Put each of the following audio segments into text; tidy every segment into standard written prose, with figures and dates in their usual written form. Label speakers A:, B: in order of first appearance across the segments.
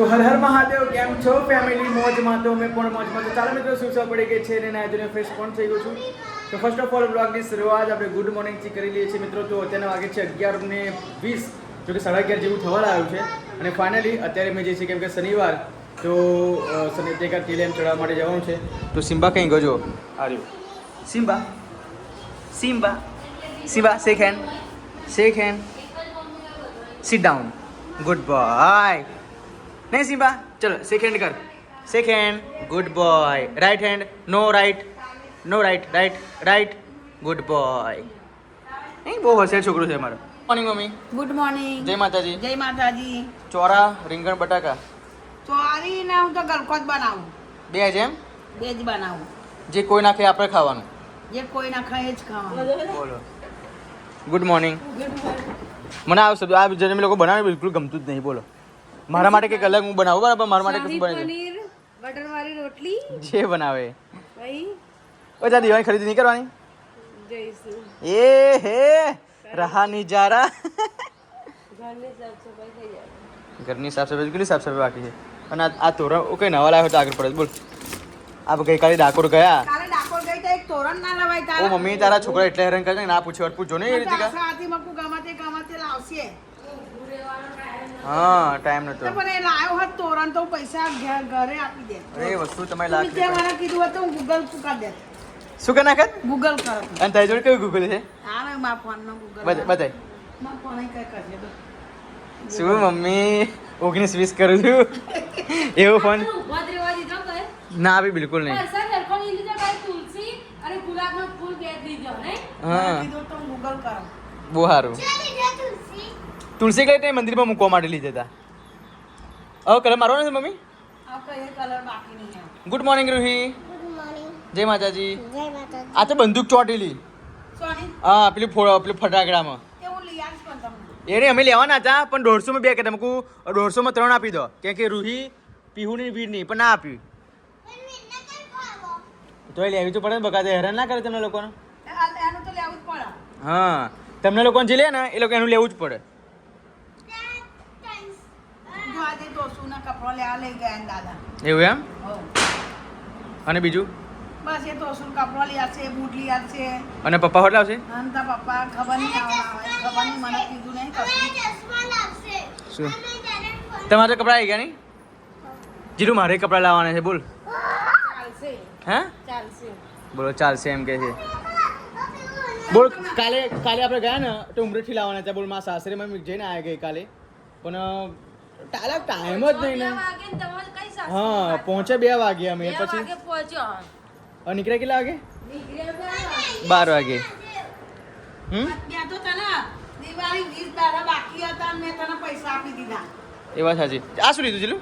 A: તો હર હર મહાદેવ, કેમ છો ફેમિલી? મોજમાં તો અમે પણ મોજમાં. તો ચાલો મિત્રો, સુસા પડી ગઈ છે અને આજે ફ્રેશ પણ થઈ ગયો છું. તો ફર્સ્ટ ઓફ ઓલ બ્લોગની શરૂઆત આપણે ગુડ મોર્નિંગથી કરી લઈએ છીએ મિત્રો. તો અત્યારના વાગે છે 11:20, જો કે 11:30 જેવું થવા આવ્યું છે. અને ફાઇનલી અત્યારે મેં જે છે કેમ કે શનિવાર, તો શનિવાર ટીલેમ ચડવા માટે જવાનું છે. તો સિમ્બા કहीं ગયો આર્યો Simba Simba Simba shake hand sit down, good boy. नहीं सिम्बा, चलो सेकंड कर, second, good boy. Right hand, no right, right, good boy. नहीं બહુ હોશિયાર છોકરો છે મારો. મોર્નિંગ મમ્મી.
B: Good morning.
A: જય માતાજી.
B: જય માતાજી.
A: ચોરા, રીંગણ, બટાકા.
B: ચોરી ના હું તો ગલકો જ બનાવું.
A: બે જ એમ?
B: બે જ બનાવું.
A: જે કોઈ નાખે આપણે ખાવાનું.
B: જે કોઈ ના ખાય એ જ ખાવાનું.
A: બોલો. Good morning. મને આ શબ્દ આ જન્મ લોકો બનાવે બિલકુલ ગમતું જ નહીં. બોલો, મારા માટે કંઈક અલગ હું બનાવું, બરાબર? મારા માટે કંઈક બનાવી
B: પનીર બટર વાળી રોટલી
A: જે બનાવે.
B: ભાઈ
A: ઓ જા દિવાળી ખરીદી નહીં કરવાની?
B: જઈશું.
A: એ હે રહા નજારા.
B: ઘરની સાફ સફાઈ થઈ જાય.
A: ઘરની સાફ સફાઈ કેટલી સાફ સફાઈ બાકી છે. અને આ તોરણ કઈ નવા લાવ્યો તો આગળ પડે. બોલ, આ ગઈકાલે ડાકોર ગયા.
B: કાલે ડાકોર ગઈ તો એક તોરણ ના લવાય
A: ઓ
B: તારા.
A: મમ્મી, તારા છોકરા એટલે હેરાન કરે ના પૂછ્યો પૂછો ને એ રીતે કા.
B: સાથી મકુ ગમાતે લાવશે.
A: હા, ટાઈમ નતો.
B: તો પણ એ લાવ્યો હોત તોરણ તો પૈસા ઘરે આપી દે.
A: એ વસ્તુ તમારે
B: તમે
A: લાગે.
B: જે મને કીધું હતું હું ગૂગલ કરી દે.
A: શું કે નાખત?
B: ગૂગલ કરો.
A: અને તારી જોડે કયું ગૂગલ છે?
B: હા મેં મારા ફોન નો ગૂગલ.
A: બતાય.
B: મારા ફોન કઈ કરજે તો.
A: શું મમ્મી 19-20 કરું છું એવો ફોન ના આવી બિલકુલ નહીં. હા
B: કીધું તો ગૂગલ કરો.
A: બહુ સારું. તુલસી કઈ ત્યાં મંદિરમાં મૂકવા માટે લીધા હતા. હવે કલર મારવાનો છે મમ્મી?
B: આ કઈ કલર બાકી નહીં આવે.
A: Good morning Ruhi. જય માતાજી. આ તો બંદૂક ચોટેલી.
B: સોની
A: હા, પેલું ફટાકડામાં
B: એ હું લઈ આવીશ પણ તમને.
A: એને અમે લેવાના હતા પણ 150 માં 2 કહેતા. મૂકું 150 માં 3 આપી દો, કેમ કે રૂહી પીહુની વીર નહીં પણ ના આપ્યું તો એ લેવી તો પડે ને. બકા હેરાન ના કરે તમને લોકોને.
B: એનું તો લેવું જ પડે.
A: હા, તમને લોકોને જે લે ને એ લોકો એનું લેવું જ પડે.
B: જો આજે દોસ્તુના કપડો લેવા લઈ ગયા ને દાદા.
A: એવું એમ?
B: હો.
A: અને બીજું?
B: બસ એ દોસ્તુનો કપડો લઈ આવશે, બૂટ લઈ આવશે.
A: અને પપ્પા હોટલ આવશે?
B: અને તારા પપ્પા ખબર નહીં આવે, ખબર નહીં, મને કીધું નહીં કશું.
A: શું તમારે કપડાં આવી ગયા નહીં? જીરું મારે કપડાં લાવવાના છે. બોલ.
B: ચાલશે
A: હે
B: ચાલશે.
A: બોલો ચાલશે એમ કે છે. બોલ, કાલે આપણે ગયા ને તો ઉમરેઠી લાવવાના હતા. બોલ, મારા સાસરે માં જઈને આવ્યા ગઈ કાલે, પણ ટાઈમ જ નહીં ને. હા, પહોંચે 2 વાગે અમે. પછી નીકળ્યા કેટલા વાગે? 12 વાગે.
B: બે તો તને દિવાળી 20 દાડા બાકી હતા અને મેં તને પૈસા આપી દીધા.
A: એ વાત સાચી. આ શું લીધું જીલું?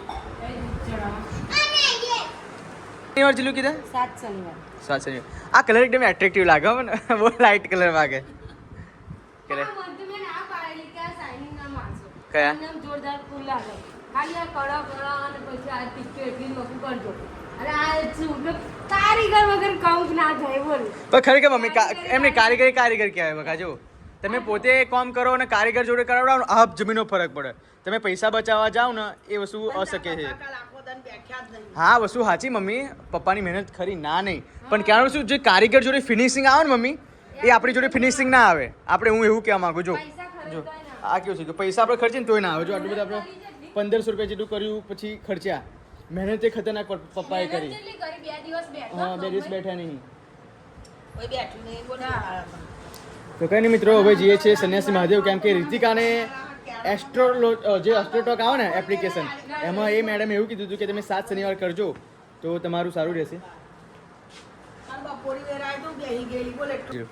A: શનિવાર જીલું કીધા?
B: 7 શનિવાર.
A: 7 શનિવાર. આ કલર એકદમ એટ્રેક્ટિવ લાગે હો મને. બહુ લાઇટ કલર લાગે. કલર કયા?
C: જોરદાર ફૂલ લાગે. ખાલી આ કડા કડા અને પછી આ ટીક્યો એટલી નોકરી કરજો. અને આ શું કારીગર વગર કામ ના થાય. બોલ.
A: પણ ખરેખર મમ્મી એમને કારીગર કહેવાય. બકા જો તમે પોતે કામ કરો અને કારીગર જોડે કરાવડાવો ને, આપ જમીનનો ફરક પડે. તમે પૈસા બચાવવા જાઓ ને એ વસ્તુ અશક્ય છે.
B: કાલ આખો દન બેઠા જ નહીં.
A: હા, વસ્તુ સાચી મમ્મી. પપ્પાની મહેનત ખરી ના નહીં, પણ ક્યારે શું જે કારીગર જોડે ફિનિશિંગ આવે ને મમ્મી, એ આપણી જોડે ફિનિશિંગ ના આવે. આપણે હું એવું કહેવા માંગુ. જો જો આ કેવું છે કે પૈસા આપણે ખર્ચીને તોય ના આવે. જો આટલું બધું આપણે 1500 રૂપિયા જેટલું કર્યું પછી ખર્ચ્યા. મહેનત એ ખતરનાક પપ્પાએ કરી.
C: 2 દિવસ બેઠો.
A: હા, 2 દિવસ બેઠા નહીં.
B: કોઈ બેઠું નહીં. બોલ.
A: તો કંઈ નહીં મિત્રો, હવે જઈએ છીએ સન્યાસી મહાદેવ, કેમ કે રીતિકાને જે એસ્ટ્રોટોક આવે ને એપ્લિકેશન, એમાં એ મેડમ એવું કીધું હતું કે તમે 7 શનિવાર કરજો તો તમારું સારું રહેશે.
B: બપોરી વેરાય તો બેહી ગયેલી. બોલ એટલું.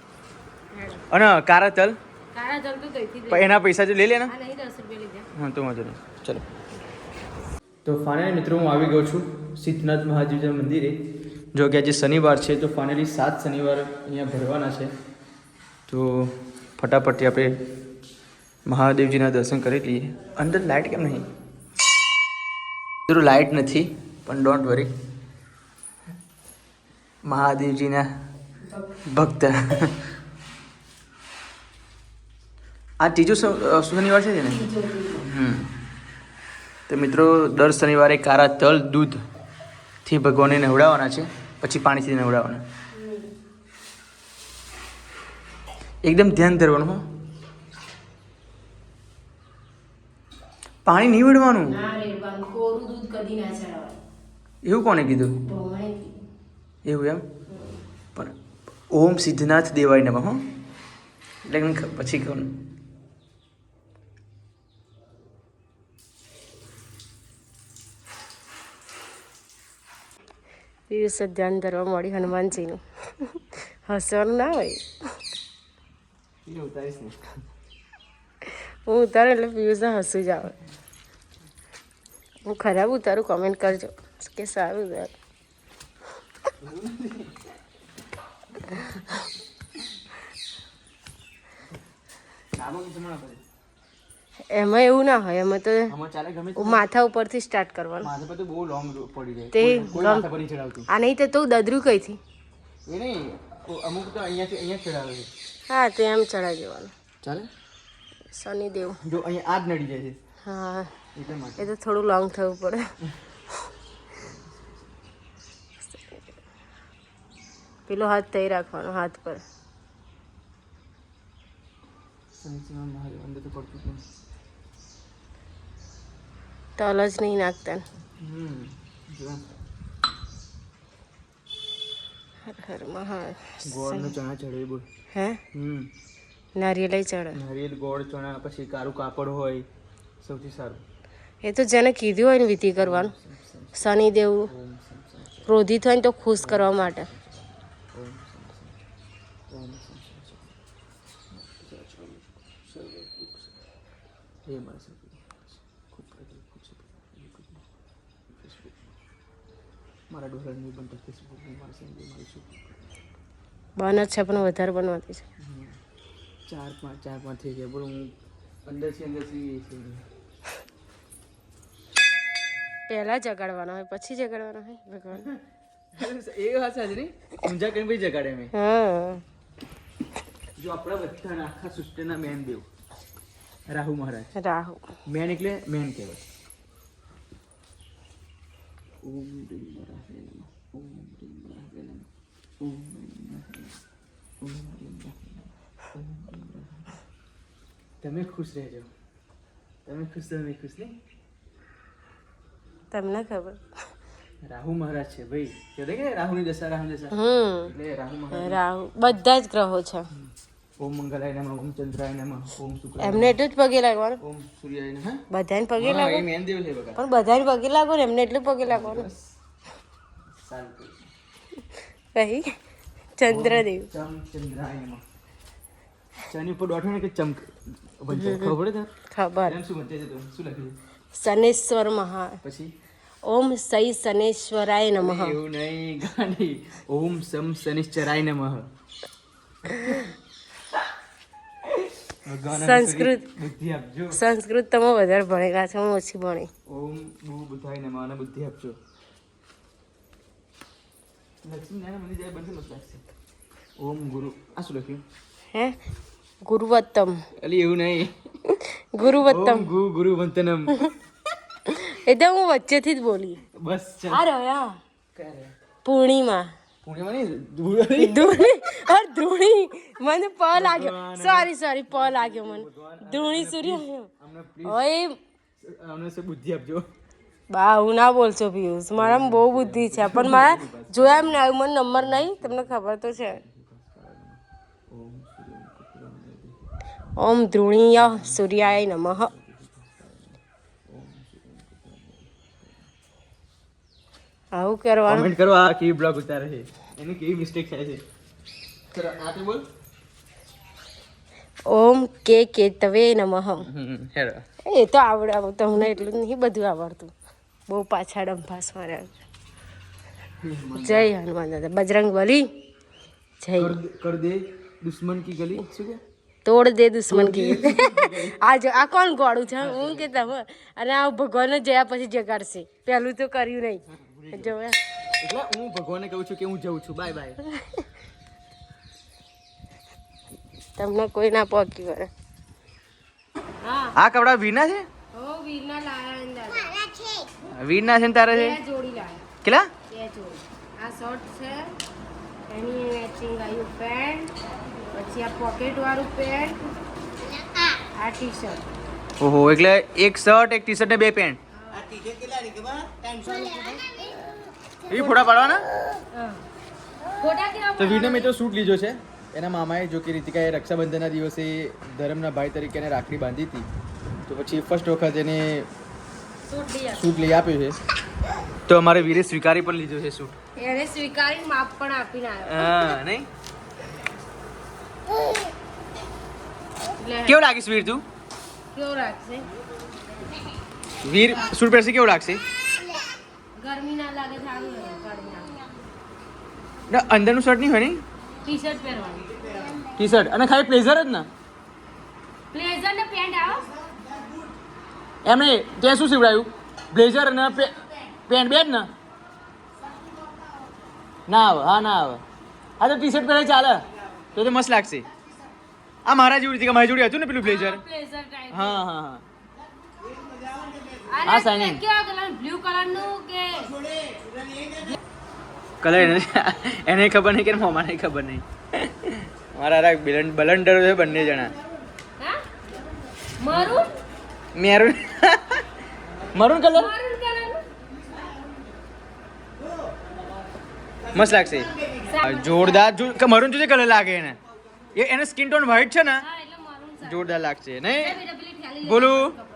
A: અને કારા ચલ
C: કારા જલ્દી તઈથી
A: પણ એના પૈસા જો લઈ લે ને.
C: આ નહીં 10 રૂપિયા લીધા.
A: હા, તો વાંધો નહીં. ચલો. તો ફાઇનલી મિત્રો હું આવી ગયો છું સિદ્ધનાથ મહાદેવના મંદિરે. જો કે આજે શનિવાર છે તો ફાઇનલી 7 શનિવાર અહીંયા ભરવાના છે. તો ફટાફટથી આપણે મહાદેવજીના દર્શન કરી લઈએ. અંદર લાઇટ કેમ નહીં? જરૂર લાઇટ નથી પણ ડોન્ટ વરી, મહાદેવજીના ભક્ત. આ ત્રીજો શનિવાર છે ને? તો મિત્રો દર શનિવારે કારા તલ દૂધથી ભગવાનને નવડાવવાના છે, પછી પાણીથી નવડાવવાના. એકદમ ધ્યાન ધરવાનું. હો, પાણી નહીં વળવાનું.
C: કોરું દૂધ કદી ના ચડાવાય.
A: એવું કોને કીધું? એવું એમ? પણ ઓમ સિદ્ધનાથ દેવાય નમઃ. હો, એટલે પછી કહું
C: દિવસે ધ્યાન ધરવા મળી હનુમાનજીનું. હસવાનું ના હોય. હું ઉતારું એટલે પિયુષને હસવું જ આવે. હું ખરાબ ઉતારું કોમેન્ટ કરજો કે સારું ઉતારું. એમાં એવું ના હોય, એમાં તો માથા ઉપરથી સ્ટાર્ટ કરવાનું. તે આ નહીં તો દદરું કઈથી. હા તે એમ ચડાવી દેવાનું.
A: ચાલે
C: શનિદેવ
A: જો અહીંયા આગ નડી જાય છે.
C: હા એ તો થોડું લોંગ થવું પડે. પેલો હાથ થઈ રાખવાનો હાથ પર. તલ જ નહીં નાખતા. હર હર મહાદેવ.
A: ગોળનો ચણા ચડે બોલ.
C: હે નારિયેલ ચડે.
A: નારિયેલ, ગોળ, ચણા, પછી કારું કાપડ હોય સૌથી સારું.
C: એ તો જેને કીધું હોય ને વિધિ કરવાનું. શનિદેવ ક્રોધિત હોય ને તો ખુશ કરવા માટે.
A: મારા ડોલર નહીં બનતા ફેસબુક મારા સેન્ડ મારી
C: બન જ છે પણ વધારે બનવાતી છે.
A: 4-5 થઈ ગયા બોલો. હું અંદરથી
C: પહેલા જગાડવાનો હોય પછી જગાડવાનો હોય ભગવાન.
A: એ વાત સાચી નહીં. ઊંઝા કઈ ભાઈ જગાડે મેં.
C: હા
A: જો આપણા બધાના આખા સૃષ્ટિના મેન દેવ રાહુ મહારાજ.
C: રાહુ
A: મેન એટલે મેન કહેવાય. ઓમ રીમ રાહે નમઃ. ઓમ રીમ રાહે નમઃ. ઓમ રીમ રાહે નમઃ. ઓમ રીમ રાહે નમઃ. ઓમ રીમ રાહે નમઃ. તમે ખુશ રહેજો. તમે ખુશ તો નહીં ખુશ નહીં.
C: તમને ખબર.
A: રાહુ મહારાજ છે ભાઈ. કહેવાય કે રાહુની દશા રાહુની દશા. એટલે રાહુ મહારાજ.
C: રાહુ બધા જ ગ્રહો છે.
A: ઓમ મંગલાય નમઃ. ઓમ ચંદ્રાય નમઃ. ઓમ શુક્રાય
C: એમને એટલું જ પગે લાગવાનું.
A: ઓમ સૂર્યાય નમઃ.
C: બધાને પગે
A: હા, એ
C: લાગો
A: મેન દેવ છે બકા.
C: પણ બધાને પગે લાગો ને એમને એટલું પગે લાગવાનું.
A: સારું.
C: કઈ ચંદ્રદેવ.
A: ચમ ચંદ્રાય નમઃ. ચાની ઉપર દોઠો ને કે ચમક બનશે. ખબર પડે તને?
C: ખબર.
A: એમ શું બનશે તો શું લખ્યું
C: શનેશ્વર મહા.
A: પછી
C: ઓમ સઈ શનેશ્વરાય નમઃ.
A: એવું નહીં ગાંડી. ઓમ સમ શનિશ્ચરાય નમઃ.
C: સંસ્કૃત
A: બુદ્ધિ આપજો.
C: સંસ્કૃત તમે વધારે ભણેલા છો, હું ઓછી ભણી.
A: ઓમ બુદ્ધાય નમઃ અને બુદ્ધિ આપજો. લક્ષ્મીનારાયણ મંદિર જાય બનશે મસ્ત લાગશે. ઓમ ગુરુ. આ શું લખ્યું?
C: હે ગુરુવત્તમ.
A: અલી એવું નહીં.
C: ગુરુવત્તમ
A: ઓમ ગુરુવંતનમ.
C: એટલે હું વચ્ચેથી જ બોલી.
A: બસ ચાલ.
C: આ રહ્યા
A: ક્યારે?
C: પૂર્ણિમા.
A: પૂર્ણિમા નહીં
C: ધૂણી અરે ધૂણી મને પ લાગ્યો. સોરી પ લાગ્યો મને. ધૂણી સૂર્ય ઓય
A: અમને સે બુદ્ધિ આપજો.
C: બા હું ના બોલશો પિયુષ. મારામાં બહુ બુદ્ધિ છે પણ મારા જોયા એમ ને આવ્યું મને નંબર નહીં. તમને ખબર તો છે. ઓમ ધ્રુણીય સૂર્યાય નમઃ. આવું કરવાનું.
A: કમેન્ટ કરો આ કેવી બ્લોગ ઉતારે છે. એની કેવી મિસ્ટેક થાય છે. ચલો આ તો બોલ.
C: ઓમ કેતવે નમઃ.
A: હેરો.
C: એ તો આવડે તમને એટલું નહીં બધું આવડતું. બહુ પાછા ડંફાસ માર્યા. જય હનુમાન દાદા. બજરંગ બલી જય.
A: કર દે દુશ્મન કી ગલી. શું કે
C: તોડ દે દુશ્મન કી. આ કોણ ગોળું છે? હું કે તમે. અને આ ભગવાન જયા પછી જગાડશે. પહેલું તો કર્યું નહીં. જો
A: એટલે હું ભગવાનને કહું છું કે હું જઉં છું. Bye bye.
C: તમને કોઈ ના પહોંચી કરે.
A: આ કપડા વીના છે.
C: ઓ વીરના લાયા
A: વીરના છે ને તારે છે
C: બે જોડી લાવ્યા
A: કેટલા
C: 2 જોડી આ શર્ટ છે એની મેચિંગ આવ્યું પેન્ટ પછી આ પોકેટ વાળું પેન્ટ આ ટી શર્ટ
A: ઓહો એટલે એક શર્ટ એક ટી શર્ટ ને બે પેન્ટ એ ફોટા પાડવાના
C: ફોટા કેવા
A: તો વીરને મેં તો સૂટ લીધો છે એના મામાએ જો કે રીતિકાએ રક્ષાબંધનના દિવસે ધર્મના ભાઈ તરીકે એને રાખડી બાંધી હતી તો પછી ફર્સ્ટ વખત એને સૂટ લઈ આપ્યું છે તો અમારે વીરે સ્વીકારી પણ લીધો છે સૂટ
C: એને સ્વીકારી માપ પણ આપીને આવ્યો
A: હા નહીં
C: એટલે
A: કેવું લાગીશ વીર તું
C: કેવો રાખશે
A: વીર સૂટ પહેરશે કેવું લાગશે
C: ગરમી ના લાગે સારું લાગે કાઢી
A: ના અંદરનું શર્ટ નહીં હોય ને
C: ટી શર્ટ પહેરવાનું
A: ટી શર્ટ અને ખાલી પ્લેઝર જ ને
C: બ્લેઝર ને પેન્ટ આવો
A: એમ નહીં ત્યાં શું સીવડાયું બ્લેઝર અને પેન્ટ બે જ ને ના આવે હા ના આવે હા તો ટી શર્ટ પહેરે ચાલે તો મસ્ત લાગશે આ મારા જેવું રીતે મારી જોડે હતું ને પેલું બ્લેઝર
C: બ્લેઝર ટાઈપ
A: હા હા હા
C: અને
A: આ shining.
C: કેવા કલર બ્લુ કલર નું કે
A: કલર એને ખબર નહીં કે મામાને ખબર નહીં મારા બલંડરો છે બંને જણા
C: હા maroon
A: maroon maroon colour
C: maroon colour નું
A: મસ્ત લાગશે જોરદાર મરૂન જોજે કલર લાગે એને એને સ્કિન ટોન વ્હાઈટ છે ને
C: હા એટલે મરૂન સારું
A: જોરદાર લાગશે
C: બે
A: નહીં
C: બેટા પેલી થેલી લઈ
A: બોલું
C: આવો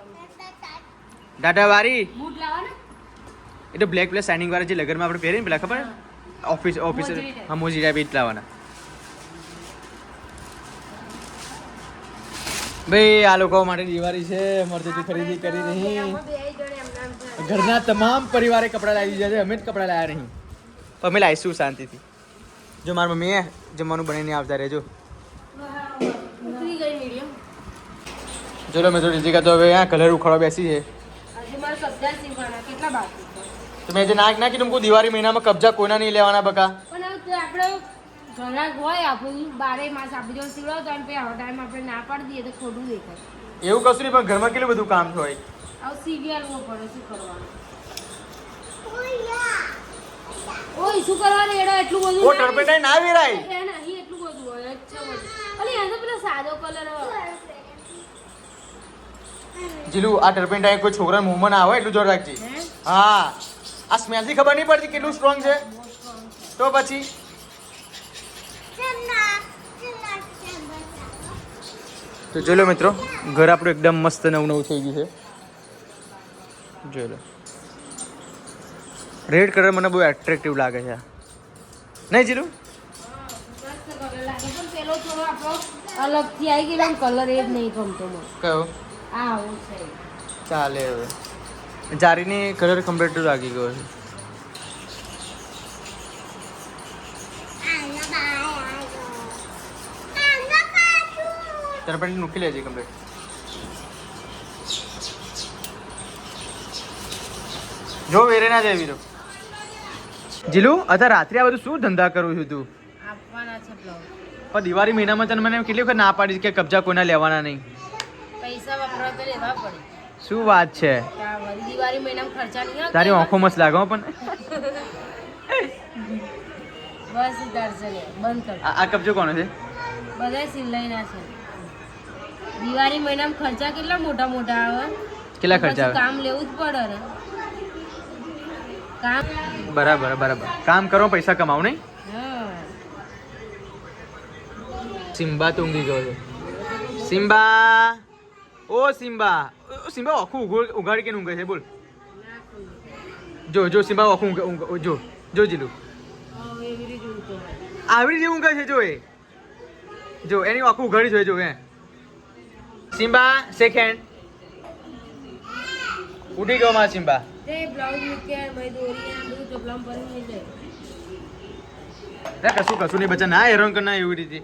A: ટાટા વારી
C: બૂટ લાવવાના
A: એ તો બ્લેક પ્લસ શાઇનિંગ વાળા જે લગનમાં આપણે પહેરીએ ને પેલા ખબર ઓફિસ
C: મોજડી type.
A: હા મોજી ટાઈપ એ જ લાવવાના ભાઈ આ લોકો માટે દિવાળી છે અમારે તો ખરીદી કરી નહીં
C: અમે બે જણે એમના એમ છે.
A: ઘરના તમામ પરિવારે કપડાં લાવી દીધા છે અમે જ કપડાં લાવ્યા નહીં તો અમે લાવીશું શાંતિથી જો મારી મમ્મીએ જમવાનું બનાવીને આવતા રહેજો
C: ઉતરી ગઈ મીડિયમ
A: ચલો મેં તો રીતિકા તો હવે આ કલર ઉખાડવા બેસી છે
C: આજે મારે કબજા સીવવાના કેટલા બાકી છે
A: તો મેં જે નાક નાખી તું દિવાળી મહિનામાં કબજા કોઈના નહીં લેવાના બકા
C: પણ હવે તો આપણે ઘરાક હોય આપણું 12 માસ આપણી જોડે સીવડાવતો અને પછી આવા ટાઈમ આપણે ના પાડી દઈએ તો ખોટું દેખાય
A: એવું કશું નહીં પણ ઘરમાં કેટલું બધું કામ હોય
C: હવે સીવીઆરવું પડે શું કરવાનું ઓય શું કરવાનું એડો એટલું બધું
A: ઓ
C: ના
A: ટર્પેન્ટાઈ ના વેરાય
C: એ નહીં એટલું બધું હોય અચ્છા બધું અલી આ તો પેલો સાદો કલર
A: જીલું આ ટર્પેન્ટાઈ કોઈ છોકરાના મોંમાં ના આવે એટલું જોર રાખજે
C: હે
A: હા આ સ્મેલથી ખબર નહીં પડતી કેટલું સ્ટ્રોંગ છે તો પછી તો ચલો મિત્રો ઘર આપણું એકદમ મસ્ત નવું થઈ ગયું છે જોઈ લો રેડ કલર મને બહુ એટ્રેક્ટિવ લાગે છે નહીં જીલું
C: મસ્ત કલર લાગે પણ પેલો થોડો આપણો અલગથી આવી ગયેલો કલર એ જ નહીં ગમતો મને
A: કયો
C: આ આવું છે
A: ચાલે હવે જારીની કલર કમ્પ્લીટ લાગી ગયો છે તારા પણ મૂકી લેજે કમ્પ્લીટ જો વેરે ના જાય વીરો જીલુ અત્યારે રાત્રે આ બધું શું ધંધા કરું છું તું
C: આપવાના છે બ્લાઉઝ
A: પણ દિવાળી મહિનામાં તને મને કેટલી વખત ના પાડી કે કબજા કોઈના લેવાના નહીં
C: પૈસા વપરાવ તો લેવા પડે
A: શું વાત છે
C: ત્યાં વળી દિવાળી મહિનામાં ખર્ચા નહીં આવતા.
A: તારી આંખો મસ્ત લાગે હો પણ
C: બસ ઉતારશે લે બંધ કર
A: આ કબજો કોનો છે
C: બધા સિલાઈના છે દિવાળી મહિનામાં ખર્ચા કેટલા મોટા મોટા આવે
A: કેટલા ખર્ચા
C: પછી
A: આવે
C: કામ લેવું જ પડે ને કામ
A: બરાબર બરાબર કામ કરો પૈસા કમાવ નહીં
C: હા
A: સિમ્બા તો ઊંઘી ગયો છે સિમ્બા ઓ સિમ્બા સિમ્બા આખું ઉઘાડી કે ઊંઘે છે બોલ જો જો સિમ્બા આખું જો જો જીલું
C: હવે એવી રીતે ઊંઘતો હોય.
A: આવી રીતે ઊંઘે છે જો એ જો એની આખું ઉઘાડી જોઈએ જો એ સિમ્બા સેકન્ડ ઉઠી ગયો મારા સિમ્બા
C: તે બ્લાઉઝ મૂક્યા ભાઈ દોરી આ બધું ચોપલામાં ભરી લઈ
A: ના કશું નહીં બચ્ચા ના હેરાન કરના એવી રીતે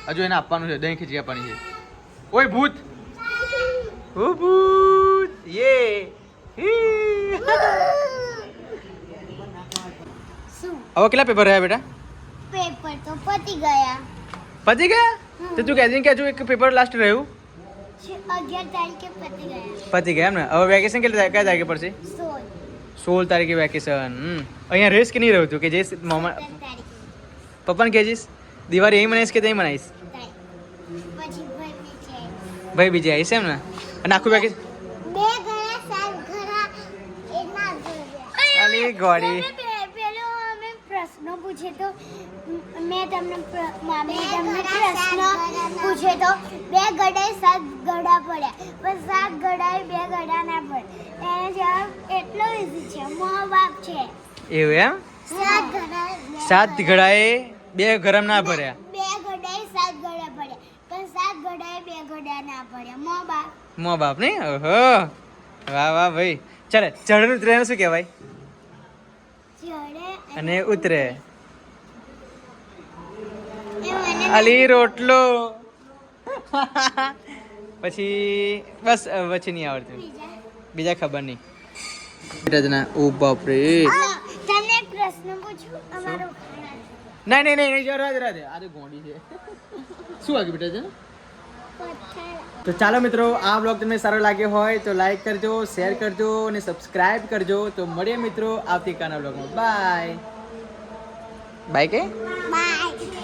A: હજુ એને આપવાનું છે દહીં ખીચી આપવાની છે ઓય ભૂત ઓ ભૂત યે હી.
D: શું
A: હવે કેટલા પેપર રહ્યા બેટા
D: પેપર તો પતી ગયા
A: પતી ગયા તો તું કહેજે કે હજુ એક પેપર લાસ્ટ રહ્યું
D: 11 તારીખે પતી ગયા
A: પતી ગયા એમ ને હવે વેકેશન કયા તારીખે પડશે
D: 16
A: 16 તારીખે વેકેશન. અહીંયા રેસ કે નહીં રહ્યું તું કે જે મામા
D: 17 તારીખે
A: પપ્પાને કહેજીશ દિવાળી અહીં મનાવીશ કે ત્યાં મનાવીશ?
D: પછી ભાઈ છે
A: ભાઈ બીજે આવીશ એમ ને? અને આખું વેકેશન
D: બે ઘણા સાત ઘણા એના ઘરે
A: અલી ગોડી
D: પેલો અમે પ્રશ્ન પૂછે તો મેં તમને મામી તમને પ્રશ્ન પૂછે તો બે ગડાએ સાત ગડા પડ્યા પણ સાત ગડાએ બે ગડા ના પડે એનો જવાબ એટલો ઈઝી છે મો બાપ છે
A: એવું એમ?
D: સાત ગડા
A: 7 ઘડાએ 2 ગરમ ના ભર્યા.
D: બે ગડાએ સાત ગડા પડ્યા પણ સાત ગડાએ બે ગડા ના પડ્યા મો બાપ
A: મો બાપ નહીં? ઓહો વાહ વાહ ભાઈ. ચાલે ચઢ ઉતરે શું કહેવાય?
D: ચડે
A: અને ઉતરે
D: એ મને
A: અલી રોટલો. પછી બસ પછી નહીં આવડતું, બીજા ખબર નહીં. રજના ઓ બાપ રે.
D: તમને એક પ્રશ્ન પૂછું અમારો
A: નહીં નહીં નહીં જો રાજ રાજ આ તો ગોંડી છે. શું વાગ્યું બેટા છે? તો ચાલો મિત્રો, આ બ્લોગ તમને સારો લાગ્યો હોય તો લાઈક કરજો, શેર કરજો અને સબસ્ક્રાઇબ કરજો. તો મળીએ મિત્રો આવતીકાલના બ્લોગમાં. બાય બાય કે
D: બાય